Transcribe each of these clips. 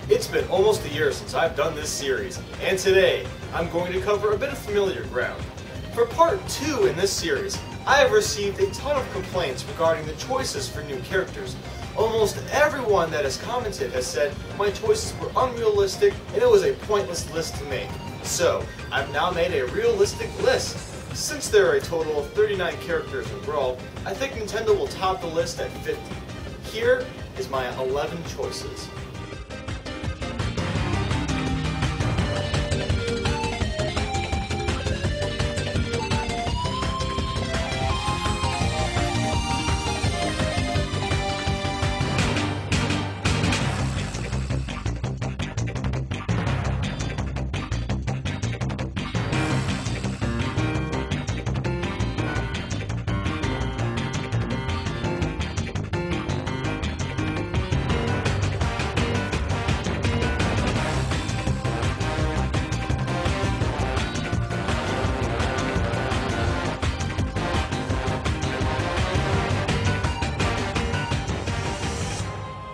It's been almost a year since I've done this series, and today I'm going to cover a bit of familiar ground. For part 2 in this series, I have received a ton of complaints regarding the choices for new characters. Almost everyone that has commented has said my choices were unrealistic and it was a pointless list to make. So, I've now made a realistic list. Since there are a total of 39 characters in Brawl, I think Nintendo will top the list at 50. Here is my 11 choices.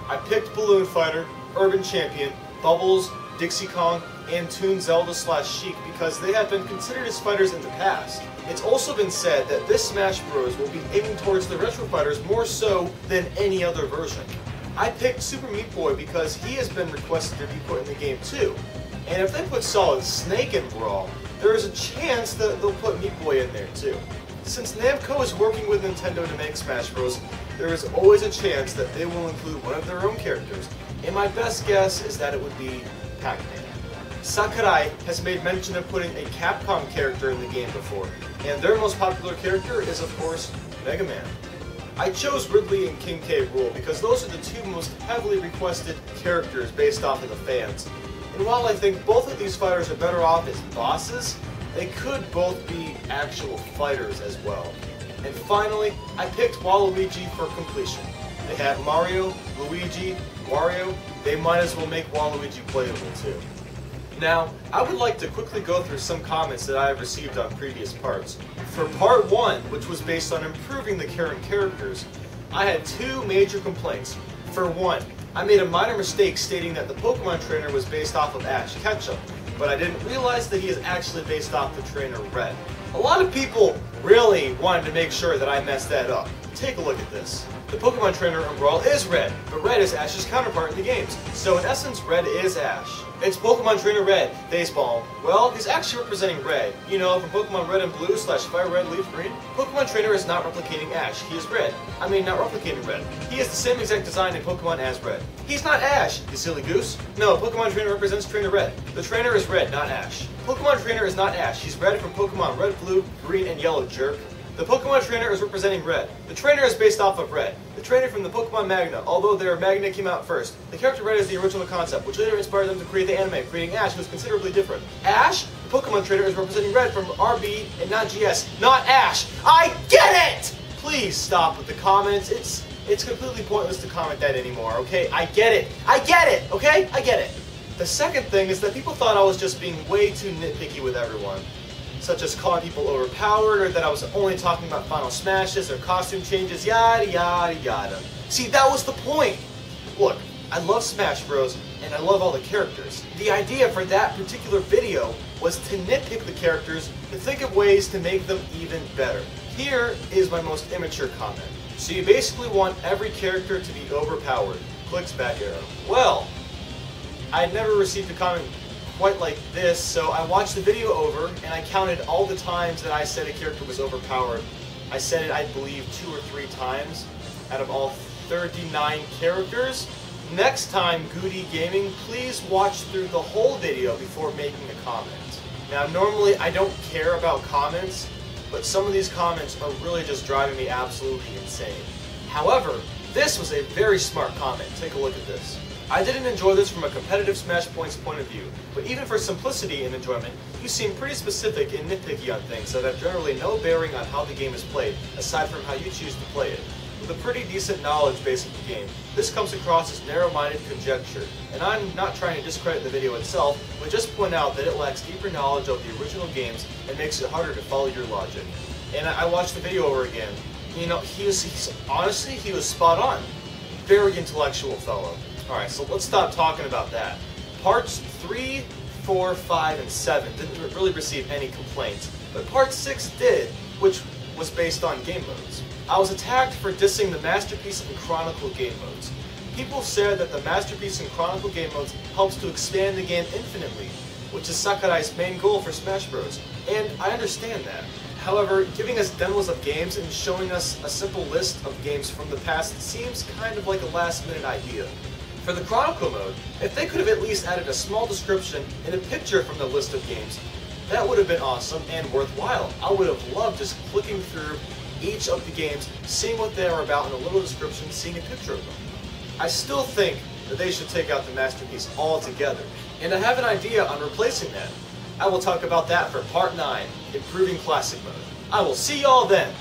I picked Balloon Fighter, Urban Champion, Bubbles, Dixie Kong, and Toon Zelda / Sheik because they have been considered as fighters in the past. It's also been said that this Smash Bros. Will be aiming towards the retro fighters more so than any other version. I picked Super Meat Boy because he has been requested to be put in the game too. And if they put Solid Snake in Brawl, there is a chance that they'll put Meat Boy in there too. Since Namco is working with Nintendo to make Smash Bros., there is always a chance that they will include one of their own characters, and my best guess is that it would be Pac-Man. Sakurai has made mention of putting a Capcom character in the game before, and their most popular character is of course Mega Man. I chose Ridley and King K. Rool because those are the two most heavily requested characters based off of the fans. And while I think both of these fighters are better off as bosses, they could both be actual fighters as well. And finally, I picked Waluigi for completion. They have Mario, Luigi, Wario. They might as well make Waluigi playable too. Now, I would like to quickly go through some comments that I have received on previous parts. For part 1, which was based on improving the current characters, I had 2 major complaints. For one, I made a minor mistake stating that the Pokemon trainer was based off of Ash Ketchum, but I didn't realize that he is actually based off the trainer Red. A lot of people really wanted to make sure that I messed that up. Take a look at this. The Pokemon trainer in Brawl is Red, but Red is Ash's counterpart in the games. So in essence, Red is Ash. It's Pokemon trainer Red, Facepalm. Well, he's actually representing Red. You know, from Pokemon Red and Blue / Fire Red Leaf Green. Pokemon trainer is not replicating Ash, he is Red. I mean, not replicating Red. He has the same exact design in Pokemon as Red. He's not Ash, you silly goose. No, Pokemon trainer represents trainer Red. The trainer is Red, not Ash. Pokemon trainer is not Ash, he's Red from Pokemon Red, Blue, Green, and Yellow, jerk. The Pokemon trainer is representing Red. The trainer is based off of Red. The trainer from the Pokemon Magna, although their Magna came out first. The character Red is the original concept, which later inspired them to create the anime, creating Ash, who was considerably different. Ash, the Pokemon trainer, is representing Red from RB and not GS, not Ash. I get it! Please stop with the comments. It's completely pointless to comment that anymore, okay? I get it. I get it, okay? I get it. The second thing is that people thought I was just being way too nitpicky with everyone, such as calling people overpowered, or that I was only talking about final smashes or costume changes, yada yada yada. See, that was the point! Look, I love Smash Bros, and I love all the characters. The idea for that particular video was to nitpick the characters and think of ways to make them even better. Here is my most immature comment. So you basically want every character to be overpowered. Clicks back arrow. Well, I had never received a comment quite like this, so I watched the video over and I counted all the times that I said a character was overpowered. I said it, I believe, 2 or 3 times out of all 39 characters. Next time, Goody Gaming, please watch through the whole video before making a comment. Now, normally I don't care about comments, but some of these comments are really just driving me absolutely insane. However, this was a very smart comment. Take a look at this. I didn't enjoy this from a competitive Smash Points point of view, but even for simplicity and enjoyment, you seem pretty specific and nitpicky on things that have generally no bearing on how the game is played, aside from how you choose to play it. With a pretty decent knowledge base of the game, this comes across as narrow-minded conjecture, and I'm not trying to discredit the video itself, but just point out that it lacks deeper knowledge of the original games and makes it harder to follow your logic. And I watched the video over again. You know, honestly, he was spot on. Very intellectual fellow. Alright, so let's stop talking about that. Parts 3, 4, 5, and 7 didn't really receive any complaints, but Part 6 did, which was based on game modes. I was attacked for dissing the Masterpiece and Chronicle game modes. People said that the Masterpiece and Chronicle game modes helps to expand the game infinitely, which is Sakurai's main goal for Smash Bros. And I understand that. However, giving us demos of games and showing us a simple list of games from the past seems kind of like a last-minute idea. For the Chronicle mode, if they could have at least added a small description and a picture from the list of games, that would have been awesome and worthwhile. I would have loved just clicking through each of the games, seeing what they are about in a little description, seeing a picture of them. I still think that they should take out the Masterpiece altogether, and I have an idea on replacing that. I will talk about that for Part 9, Improving Classic Mode. I will see y'all then!